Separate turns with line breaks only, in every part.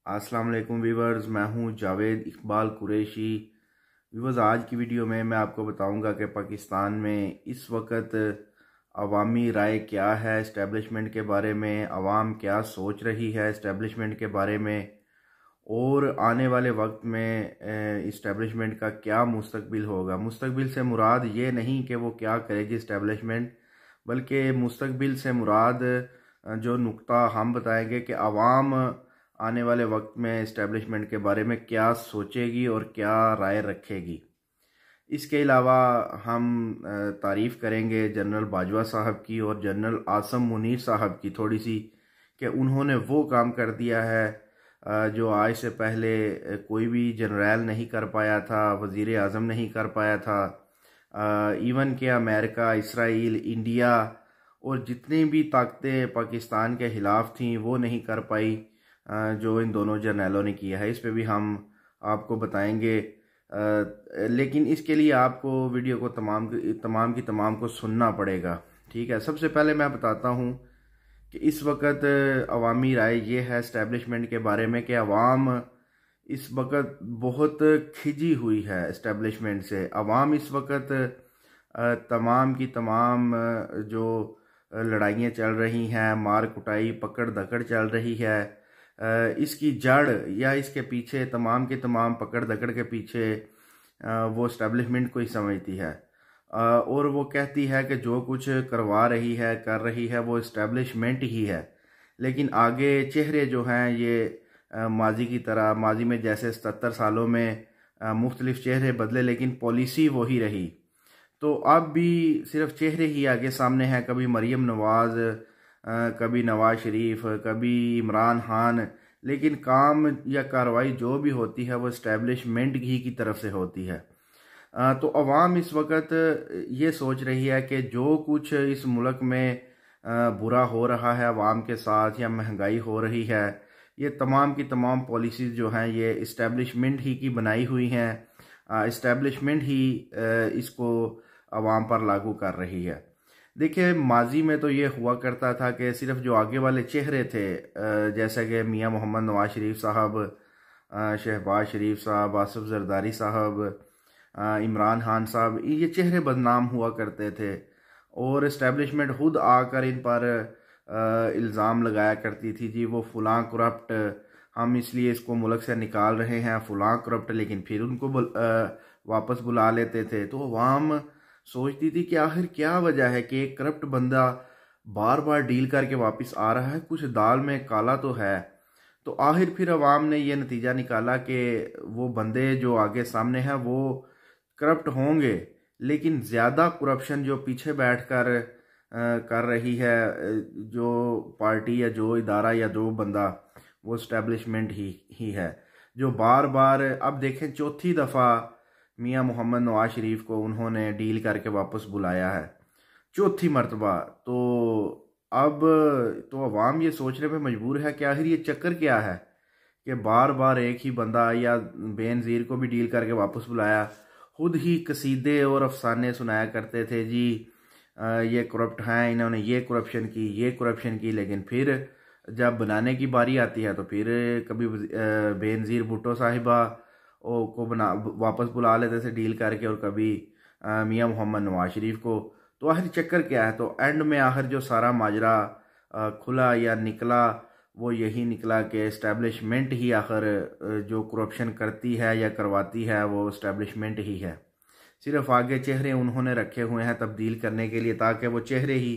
अस्सलाम वालेकुम व्यूवर्स, मैं हूं जावेद इकबाल कुरैशी। व्यूवर्स, आज की वीडियो में मैं आपको बताऊंगा कि पाकिस्तान में इस वक्त अवामी राय क्या है इस्टेब्लिशमेंट के बारे में, अवाम क्या सोच रही है इस्टेब्लिशमेंट के बारे में, और आने वाले वक्त में इस्टेब्लिशमेंट का क्या मुस्तकबिल होगा। मुस्तकबिल से मुराद ये नहीं कि वो क्या करेगी इस्टेब्लिशमेंट, बल्कि मुस्तकबिल से मुराद जो नुक्ता हम बताएंगे कि अवाम आने वाले वक्त में इस्टेब्लिशमेंट के बारे में क्या सोचेगी और क्या राय रखेगी। इसके अलावा हम तारीफ़ करेंगे जनरल बाजवा साहब की और जनरल आसम मुनीर साहब की थोड़ी सी, कि उन्होंने वो काम कर दिया है जो आज से पहले कोई भी जनरल नहीं कर पाया था, वज़ीर आज़म नहीं कर पाया था। इवन कि अमेरिका, इसराइल, इंडिया और जितनी भी ताकतें पाकिस्तान के ख़िलाफ़ थीं वो नहीं कर पाई जो इन दोनों जर्नलों ने किया है। इस पे भी हम आपको बताएंगे, लेकिन इसके लिए आपको वीडियो को तमाम की तमाम को सुनना पड़ेगा। ठीक है, सबसे पहले मैं बताता हूँ कि इस वक्त अवामी राय ये है इस्टेब्लिशमेंट के बारे में कि अवाम इस वक्त बहुत खिजी हुई है इस्टेब्लिशमेंट से। अवाम इस वक्त तमाम की तमाम जो लड़ाइयाँ चल रही हैं, मार कुटाई, पकड़ धकड़ चल रही है, इसकी जड़ या इसके पीछे तमाम के तमाम पकड़ दकड़ के पीछे वो इस्टेब्लिशमेंट को ही समझती है, और वो कहती है कि जो कुछ करवा रही है कर रही है वो इस्टेब्लिशमेंट ही है। लेकिन आगे चेहरे जो हैं ये माजी की तरह, माजी में जैसे 77 सालों में मुख्तलिफ चेहरे बदले लेकिन पॉलिसी वही रही। तो अब भी सिर्फ चेहरे ही आगे सामने हैं, कभी मरीम नवाज़, कभी नवाज शरीफ, कभी इमरान खान, लेकिन काम या कार्रवाई जो भी होती है वो इस्टेब्लिशमेंट ही की तरफ से होती है। तो अवाम इस वक्त ये सोच रही है कि जो कुछ इस मुल्क में बुरा हो रहा है अवाम के साथ, या महंगाई हो रही है, ये तमाम की तमाम पॉलिसीज़ जो हैं ये इस्टेब्लिशमेंट ही की बनाई हुई हैं। इस्टेब्लिशमेंट ही इसको अवाम पर लागू कर रही है। देखिए, माजी में तो ये हुआ करता था कि सिर्फ जो आगे वाले चेहरे थे, जैसे कि मियां मोहम्मद नवाज शरीफ साहब, शहबाज शरीफ साहब, आसिफ जरदारी साहब, इमरान खान साहब, ये चेहरे बदनाम हुआ करते थे और इस्टेब्लिशमेंट खुद आकर इन पर इल्ज़ाम लगाया करती थी, जी वो फ़लाँ करप्ट, हम इसलिए इसको मुल्क से निकाल रहे हैं, फ़लाँ करप्ट, लेकिन फिर उनको वापस बुला लेते थे। तो अवाम सोचती थी कि आखिर क्या वजह है कि एक करप्ट बंदा बार बार डील करके वापस आ रहा है, कुछ दाल में काला तो है। तो आखिर फिर अवाम ने यह नतीजा निकाला कि वो बंदे जो आगे सामने हैं वो करप्ट होंगे, लेकिन ज़्यादा करप्शन जो पीछे बैठकर कर रही है जो पार्टी या जो इदारा या जो बंदा, वो इस्टेब्लिशमेंट ही है, जो बार बार, अब देखें चौथी दफ़ा मियां मोहम्मद नवाज शरीफ को उन्होंने डील करके वापस बुलाया है, चौथी मरतबा। तो अब तो अवाम ये सोचने पे मजबूर है कि आखिर ये चक्कर क्या है कि बार बार एक ही बंदा, या बेनज़ीर को भी डील करके वापस बुलाया, खुद ही कसीदे और अफसाने सुनाया करते थे, जी ये करप्ट हैं, इन्होंने ये करप्शन की, लेकिन फिर जब बनाने की बारी आती है तो फिर कभी बेनज़ीर भुट्टो साहिबा को वापस बुला लेते थे डील करके, और कभी मियां मोहम्मद नवाज शरीफ को। तो आखिर चक्कर क्या है? तो एंड में आखिर जो सारा माजरा खुला या निकला वो यही निकला कि इस्टेब्लिशमेंट ही आखिर जो करप्शन करती है या करवाती है वो इस्टेब्लिशमेंट ही है। सिर्फ आगे चेहरे उन्होंने रखे हुए हैं तब्दील करने के लिए, ताकि वो चेहरे ही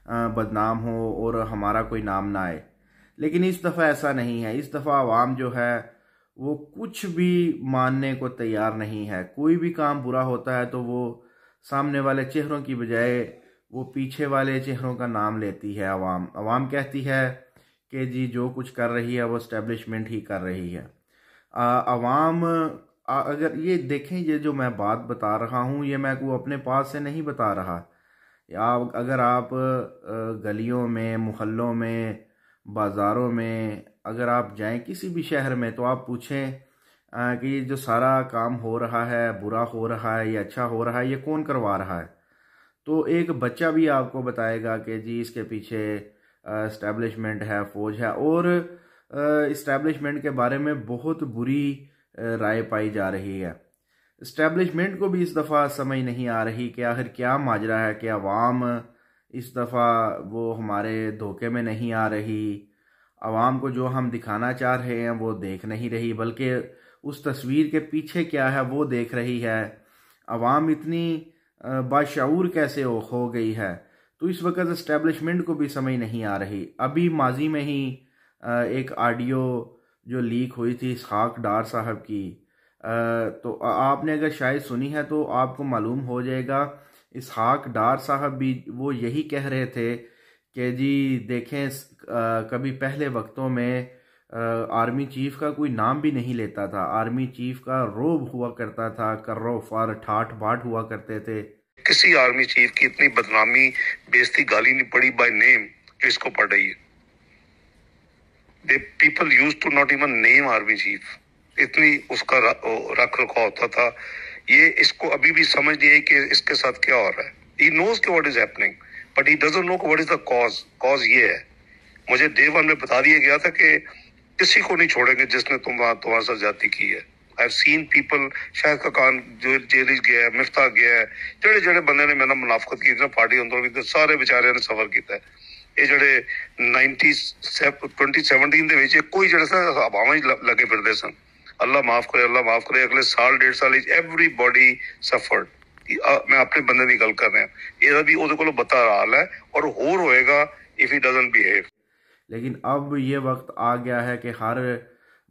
बदनाम हो और हमारा कोई नाम ना आए। लेकिन इस दफ़ा ऐसा नहीं है। इस दफ़ा आवाम जो है वो कुछ भी मानने को तैयार नहीं है। कोई भी काम बुरा होता है तो वो सामने वाले चेहरों की बजाय वो पीछे वाले चेहरों का नाम लेती है। आवाम कहती है कि जी जो कुछ कर रही है वो इस्टेब्लिशमेंट ही कर रही है। आवाम अगर ये देखें, ये जो मैं बात बता रहा हूँ ये मैं को अपने पास से नहीं बता रहा। या अगर आप गलियों में, मोहल्लों में, बाज़ारों में अगर आप जाएं किसी भी शहर में, तो आप पूछें कि ये जो सारा काम हो रहा है, बुरा हो रहा है या अच्छा हो रहा है, ये कौन करवा रहा है, तो एक बच्चा भी आपको बताएगा कि जी इसके पीछे इस्टेब्लिशमेंट है, फौज है। और इस्टेब्लिशमेंट के बारे में बहुत बुरी राय पाई जा रही है। इस्टेब्लिशमेंट को भी इस दफ़ा समझ नहीं आ रही कि आखिर क्या माजरा है कि अवाम इस दफ़ा वो हमारे धोखे में नहीं आ रही। अवाम को जो हम दिखाना चाह रहे हैं वो देख नहीं रही, बल्कि उस तस्वीर के पीछे क्या है वो देख रही है। अवाम इतनी बाशऊर कैसे हो गई है, तो इस वक्त इस्टेब्लिशमेंट को भी समझ नहीं आ रही। अभी माजी में ही एक ऑडियो जो लीक हुई थी इसहाक डार साहब की, तो आपने अगर शायद सुनी है तो आपको मालूम हो जाएगा। इसहाक डार साहब भी वो यही कह रहे थे कि जी देखें, कभी पहले वक्तों में आर्मी चीफ का कोई नाम भी नहीं लेता था। आर्मी चीफ का रोब हुआ करता था, कर्रो फार ठाठ बाट हुआ करते थे।
किसी आर्मी चीफ की इतनी बदनामी, बेइज्जती, गाली नहीं पड़ी बाय नेम जो इसको पड़ रही है। They people used to not even name army chief, इतनी उसका रख रखाव होता था। ये इसको अभी भी समझ नहीं है कि इसके साथ क्या हो रहा है। ही नोज कि what is happening, but he doesn't know what is the cause. Cause ये है, मुझे डे वन में बता दिया गया था कि किसी को नहीं छोड़ेंगे जिसने तुम्हारे साथ ज्यादती की है। I have seen people, Shahid Khan जो जेल गया है, मिफ्ता गया है, जेड़े जेड़े बंदे ने मैंने मुनाफकत की ना पार्टी अंदर, सारे बेचारे ने सफर किया है। ये ਜਿਹੜੇ 2017 ਦੇ ਵਿੱਚ ਕੋਈ ਜਿਹੜਾ ਸਾ ਹਵਾਵਾਂ ਲੱਗੇ ਫਿਰਦੇ ਸਨ। ਅੱਲਾ ਮਾਫ करे, अल्लाह माफ करे। अगले साल डेढ़ साल एवरीबॉडी सफर्ड। मैं अपने बंदे की गल कर रहा हूं। ਇਹਦਾ ਵੀ ਉਹਦੇ ਕੋਲੋਂ ਬਤਾ ਹਾਲ है और होर होएगा इफ ही डजंट बिहेव।
लेकिन अब ये वक्त आ गया है कि हर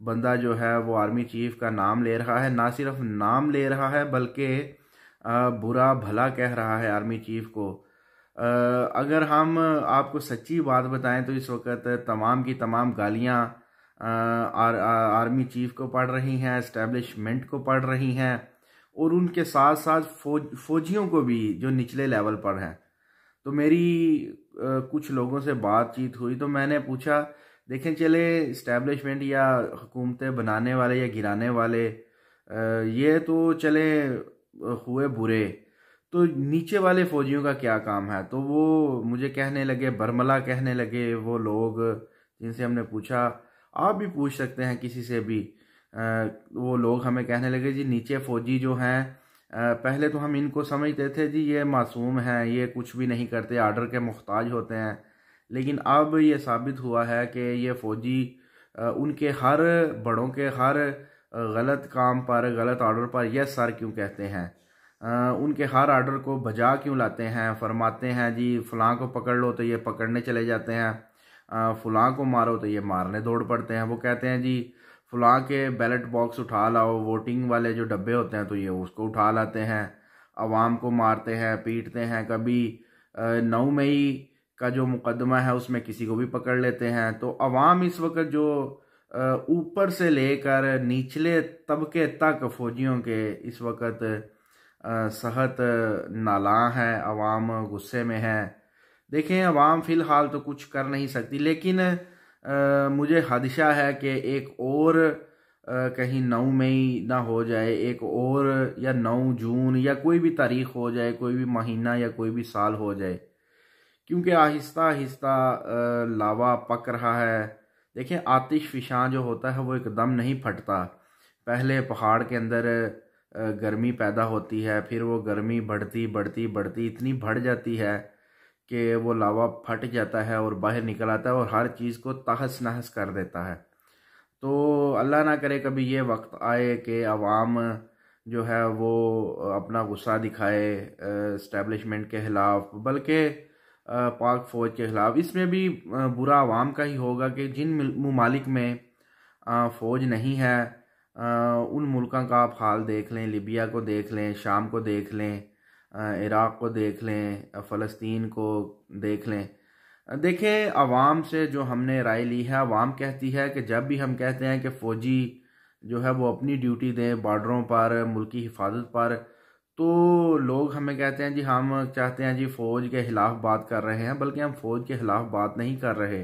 बंदा जो है वो आर्मी चीफ का नाम ले रहा है। ना सिर्फ नाम ले रहा है बल्कि बुरा भला कह रहा है आर्मी चीफ को। अगर हम आपको सच्ची बात बताएं तो इस वक्त तमाम की तमाम गालियां आर्मी चीफ को पड़ रही हैं, एस्टेब्लिशमेंट को पड़ रही हैं, और उनके साथ साथ फौजियों को भी जो निचले लेवल पर हैं। तो मेरी कुछ लोगों से बातचीत हुई तो मैंने पूछा, देखें चले इस्टेब्लिशमेंट या हुकूमतें बनाने वाले या गिराने वाले ये तो चले हुए बुरे, तो नीचे वाले फौजियों का क्या काम है। तो वो मुझे कहने लगे, बरमला कहने लगे वो लोग जिनसे हमने पूछा, आप भी पूछ सकते हैं किसी से भी, वो लोग हमें कहने लगे जी नीचे फौजी जो हैं, पहले तो हम इनको समझते थे जी ये मासूम हैं, ये कुछ भी नहीं करते, आर्डर के मुख्ताज होते हैं, लेकिन अब ये साबित हुआ है कि ये फौजी उनके हर बड़ों के हर गलत काम पर, गलत आर्डर पर यस सर क्यों कहते हैं, उनके हर आर्डर को बजा क्यों लाते हैं। फरमाते हैं जी फ़लाँ को पकड़ लो तो ये पकड़ने चले जाते हैं, फ़लाँ को मारो तो ये मारने दौड़ पड़ते हैं। वो कहते हैं जी फ़लाँ के बैलेट बॉक्स उठा लाओ, वोटिंग वाले जो डब्बे होते हैं तो ये उसको उठा लाते हैं, अवाम को मारते हैं, पीटते हैं। कभी 9 मई का जो मुकदमा है उसमें किसी को भी पकड़ लेते हैं। तो अवाम इस वक्त जो ऊपर से लेकर निचले तबके तक फौजियों के इस वक्त सहत नाला है, अवाम गुस्से में है। देखें अवाम फ़िलहाल तो कुछ कर नहीं सकती, लेकिन मुझे खदशा है कि एक और कहीं 9 मई ना हो जाए, एक और या 9 जून या कोई भी तारीख हो जाए, कोई भी महीना या कोई भी साल हो जाए, क्योंकि आहिस्ता आहिस्ता लावा पक रहा है। देखें आतिश फिशां जो होता है वो एकदम नहीं फटता। पहले पहाड़ के अंदर गर्मी पैदा होती है, फिर वो गर्मी बढ़ती बढ़ती बढ़ती इतनी बढ़ जाती है कि वो लावा फट जाता है और बाहर निकल आता है और हर चीज़ को तहस नहस कर देता है। तो अल्लाह ना करे कभी ये वक्त आए कि अवाम जो है वो अपना गुस्सा दिखाए इस्टेब्लिशमेंट के ख़िलाफ़, बल्कि पाक फ़ौज के ख़िलाफ़। इसमें भी बुरा अवाम का ही होगा कि जिन ममालिक में फ़ौज नहीं है उन मुल्कों का आप हाल देख लें, लिबिया को देख लें, शाम को देख लें, इराक़ को देख लें, फ़लस्तीन को देख लें। देखें अवाम से जो हमने राय ली है, अवाम कहती है कि जब भी हम कहते हैं कि फ़ौजी जो है वो अपनी ड्यूटी दें बॉर्डरों पर, मुल्क की हिफाजत पर, तो लोग हमें कहते हैं जी हम चाहते हैं जी फ़ौज के ख़िलाफ़ बात कर रहे हैं, बल्कि हम फ़ौज के ख़िलाफ़ बात नहीं कर रहे।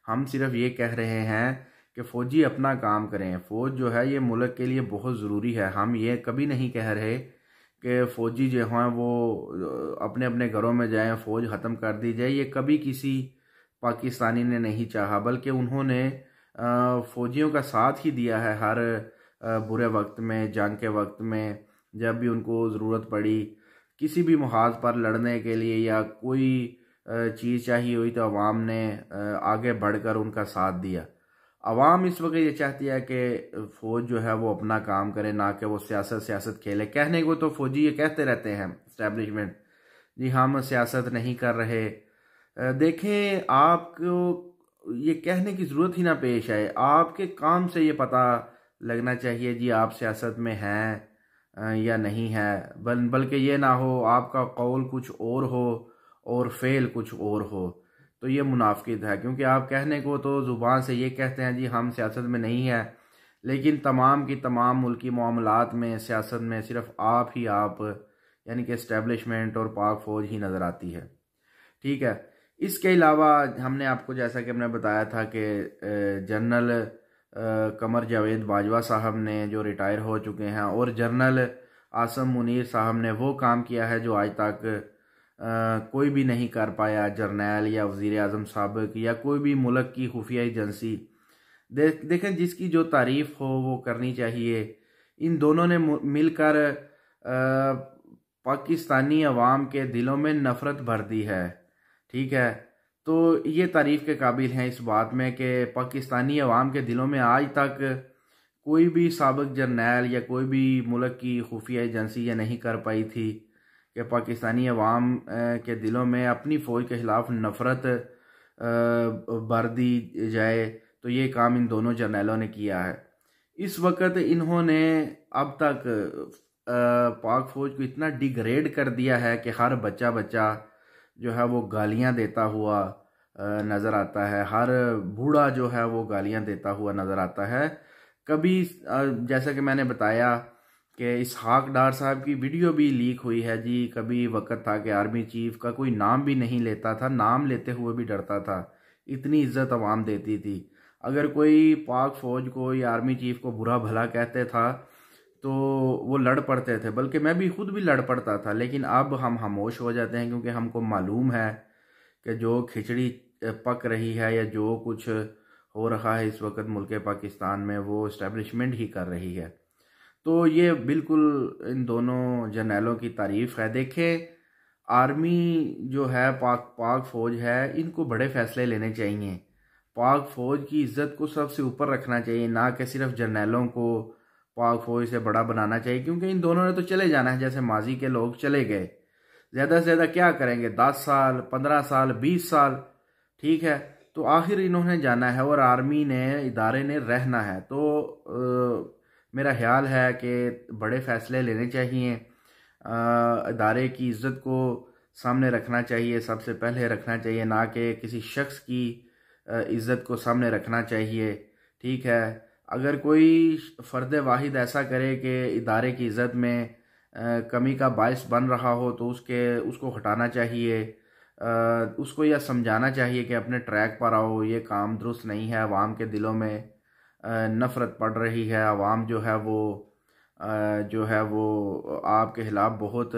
हम सिर्फ ये कह रहे हैं कि फ़ौजी अपना काम करें। फ़ौज जो है ये मुल्क के लिए बहुत ज़रूरी है। हम ये कभी नहीं कह रहे कि फ़ौजी जो हैं वो अपने अपने घरों में जाएं, फ़ौज ख़त्म कर दी जाए। ये कभी किसी पाकिस्तानी ने नहीं चाहा, बल्कि उन्होंने फ़ौजियों का साथ ही दिया है हर बुरे वक्त में, जंग के वक्त में, जब भी उनको ज़रूरत पड़ी किसी भी मुहाज पर लड़ने के लिए या कोई चीज़ चाहिए हुई तो अवाम ने आगे बढ़कर उनका साथ दिया। अवाम इस वक्त ये चाहती है कि फ़ौज जो है वो अपना काम करे, ना कि वो सियासत खेले। कहने को तो फ़ौजी ये कहते रहते हैं इस्टेब्लिशमेंट, जी हम सियासत नहीं कर रहे। देखें, आपको ये कहने की ज़रूरत ही ना पेश आए, आपके काम से ये पता लगना चाहिए जी आप सियासत में हैं या नहीं है। बल्कि ये ना हो आपका कौल कुछ और हो और फेल कुछ और हो, तो ये मुनाफिक है। क्योंकि आप कहने को तो ज़ुबान से ये कहते हैं जी हम सियासत में नहीं है, लेकिन तमाम की तमाम मुल्की मामलात में, सियासत में सिर्फ आप ही आप यानी कि इस्टेब्लिशमेंट और पाक फ़ौज ही नज़र आती है। ठीक है, इसके अलावा हमने आपको जैसा कि हमने बताया था कि जनरल कमर जावेद बाजवा साहब ने जो रिटायर हो चुके हैं, और जनरल आसम मुनीर साहब ने वो काम किया है जो आज तक कोई भी नहीं कर पाया। जर्नैल या वज़ीर आज़म साबिक या कोई भी मुल्क की खुफिया एजेंसी, देखें जिसकी जो तारीफ़ हो वो करनी चाहिए। इन दोनों ने मिलकर पाकिस्तानी अवाम के दिलों में नफ़रत भर दी है। ठीक है, तो ये तारीफ़ के काबिल हैं इस बात में कि पाकिस्तानी अवाम के दिलों में आज तक कोई भी साबिक जर्नैल या कोई भी मुल्क की खुफिया एजेंसी ये नहीं कर पाई थी कि पाकिस्तानी अवाम के दिलों में अपनी फ़ौज के ख़िलाफ़ नफ़रत भर दी जाए। तो ये काम इन दोनों जर्नैलों ने किया है। इस वक्त इन्होंने अब तक पाक फ़ौज को इतना डिग्रेड कर दिया है कि हर बच्चा जो है वो गालियां देता हुआ नज़र आता है, हर बूढ़ा जो है वो गालियां देता हुआ नज़र आता है। कभी जैसा कि मैंने बताया कि इसहाक डार साहब की वीडियो भी लीक हुई है जी। कभी वक्त था कि आर्मी चीफ का कोई नाम भी नहीं लेता था, नाम लेते हुए भी डरता था, इतनी इज्जत अवाम देती थी। अगर कोई पाक फ़ौज को या आर्मी चीफ को बुरा भला कहते था तो वो लड़ पड़ते थे, बल्कि मैं भी खुद भी लड़ पड़ता था। लेकिन अब हम खामोश हो जाते हैं क्योंकि हमको मालूम है कि जो खिचड़ी पक रही है या जो कुछ हो रहा है इस वक्त मुल्क पाकिस्तान में वो इस्टेब्लिशमेंट ही कर रही है। तो ये बिल्कुल इन दोनों जर्नैलों की तारीफ़ है। देखें, आर्मी जो है पाक फ़ौज है, इनको बड़े फ़ैसले लेने चाहिए। पाक फ़ौज की इज़्ज़त को सबसे ऊपर रखना चाहिए, ना कि सिर्फ जर्नैलों को पाक फ़ौज से बड़ा बनाना चाहिए। क्योंकि इन दोनों ने तो चले जाना है, जैसे माजी के लोग चले गए। ज़्यादा से ज़्यादा क्या करेंगे, 10 साल 15 साल 20 साल, ठीक है। तो आखिर इन्होंने जाना है और आर्मी ने, इदारे ने रहना है। तो मेरा ख्याल है कि बड़े फ़ैसले लेने चाहिए, इदारे की इज़्ज़त को सामने रखना चाहिए, सबसे पहले रखना चाहिए, ना कि किसी शख्स की इज़्ज़त को सामने रखना चाहिए। ठीक है, अगर कोई फ़र्द वाहिद ऐसा करे कि इदारे की इज़्ज़त में कमी का बायस बन रहा हो तो उसको हटाना चाहिए। उसको यह समझाना चाहिए कि अपने ट्रैक पर आओ, ये काम दुरुस्त नहीं है। अवाम के दिलों में नफ़रत पड़ रही है, अवाम जो है वो आपके ख़िलाफ़ बहुत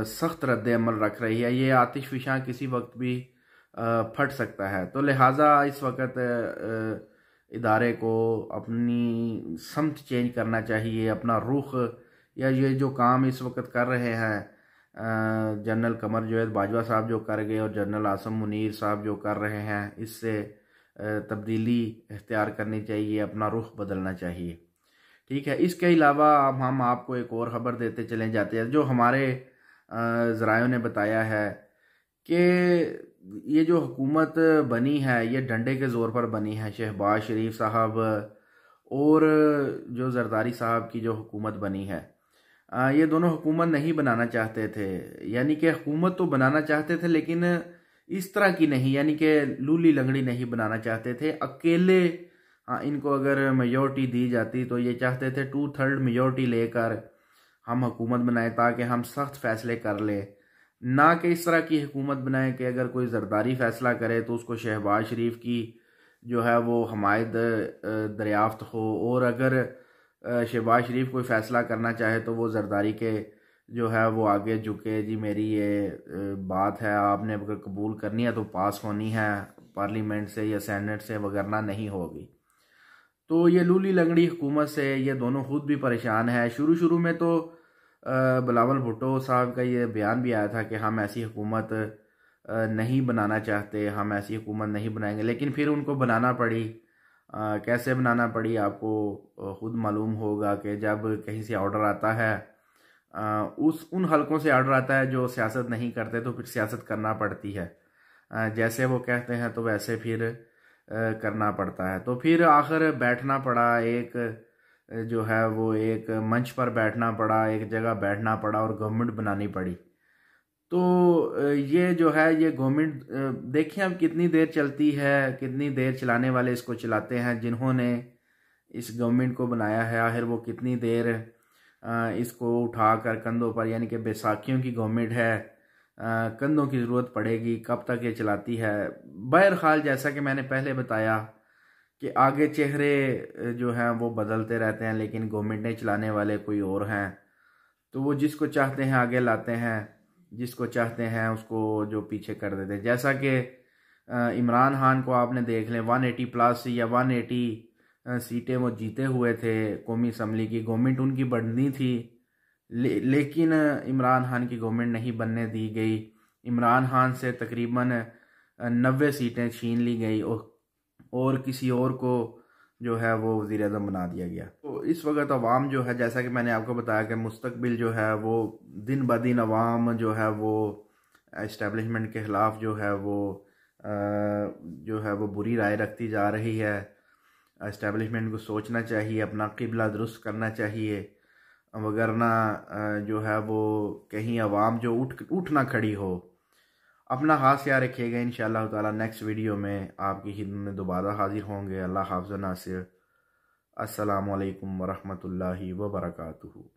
सख्त रद्द अमल रख रही है। ये आतिश फ़िशां किसी वक्त भी फट सकता है। तो लिहाजा इस वक्त इदारे को अपनी समत चेंज करना चाहिए, अपना रुख, या ये जो काम इस वक्त कर रहे हैं जनरल कमर जावेद बाजवा साहब जो कर गए और जनरल आसम मुनीर साहब जो कर रहे हैं, इससे तब्दीली इख्तियार करनी चाहिए, अपना रुख बदलना चाहिए। ठीक है, इसके अलावा अब हम आपको एक और ख़बर देते चले जाते हैं जो हमारे ज़रायों ने बताया है कि ये जो हुकूमत बनी है ये डंडे के ज़ोर पर बनी है। शहबाज शरीफ साहब और जो जरदारी साहब की जो हुकूमत बनी है, ये दोनों हुकूमत नहीं बनाना चाहते थे। यानी कि हुकूमत तो बनाना चाहते थे लेकिन इस तरह की नहीं, यानी कि लूली लंगड़ी नहीं बनाना चाहते थे अकेले। इनको अगर मेजॉरिटी दी जाती तो ये चाहते थे 2/3 मेजॉरिटी लेकर हम हुकूमत बनाएं ताकि हम सख्त फ़ैसले कर लें, ना कि इस तरह की हुकूमत बनाएं कि अगर कोई जरदारी फ़ैसला करे तो उसको शहबाज शरीफ की जो है वो हमायत दरियाफ्त हो, और अगर शहबाज शरीफ कोई फ़ैसला करना चाहे तो वो जरदारी के जो है वो आगे झुके, जी मेरी ये बात है, आपने अगर कबूल करनी है तो पास होनी है पार्लियामेंट से या सेनेट से, वगरना नहीं होगी। तो ये लूली लंगड़ी हुकूमत से ये दोनों खुद भी परेशान है। शुरू शुरू में तो बिलावल भुट्टो साहब का ये बयान भी आया था कि हम ऐसी हुकूमत नहीं बनाना चाहते, हम ऐसी हुकूमत नहीं बनाएंगे, लेकिन फिर उनको बनाना पड़ी। कैसे बनाना पड़ी आपको खुद मालूम होगा कि जब कहीं से ऑर्डर आता है, उन हलकों से ऑर्डर आता है जो सियासत नहीं करते, तो फिर सियासत करना पड़ती है। जैसे वो कहते हैं तो वैसे फिर करना पड़ता है। तो फिर आखिर बैठना पड़ा, एक जो है वो एक मंच पर बैठना पड़ा, एक जगह बैठना पड़ा और गवर्नमेंट बनानी पड़ी। तो ये जो है ये गवर्नमेंट देखिए अब कितनी देर चलती है, कितनी देर चलाने वाले इसको चलाते हैं जिन्होंने इस गवर्नमेंट को बनाया है। आखिर वो कितनी देर इसको उठाकर कंधों पर, यानी कि बैसाखियों की गवर्नमेंट है, कंधों की ज़रूरत पड़ेगी, कब तक ये चलाती है। बहरहाल जैसा कि मैंने पहले बताया कि आगे चेहरे जो हैं वो बदलते रहते हैं, लेकिन गवर्नमेंट ने चलाने वाले कोई और हैं। तो वो जिसको चाहते हैं आगे लाते हैं, जिसको चाहते हैं उसको जो पीछे कर देते हैं। जैसा कि इमरान खान को आपने देख लें, 180 प्लस या 180 सीटें वो जीते हुए थे कौमी असम्बली की, गवर्नमेंट उनकी बननी थी, लेकिन इमरान खान की गवर्नमेंट नहीं बनने दी गई। इमरान खान से तकरीबन 90 सीटें छीन ली गई और किसी और को जो है वो वज़ीर आज़म बना दिया गया। तो इस वक्त अवाम जो है, जैसा कि मैंने आपको बताया कि मुस्तकबिल जो है वो दिन ब दिन अवाम जो है वो इस्टेब्लिशमेंट के ख़िलाफ़ जो है वो बुरी राय रखती जा रही है। इस्टेब्लिशमेंट को सोचना चाहिए, अपना क़िबला दुरुस्त करना चाहिए, वगरना जो है वो कहीं अवाम जो उठ ना खड़ी हो। अपना खास ख्याल रखिएगा। इंशाअल्लाह ताला नेक्स्ट वीडियो में आपकी खिदमत में दोबारा हाजिर होंगे। अल्लाह हाफ़िज़ नासिर। अस्सलामु अलैकुम वरहमतुल्लाहि वबरकातुहू।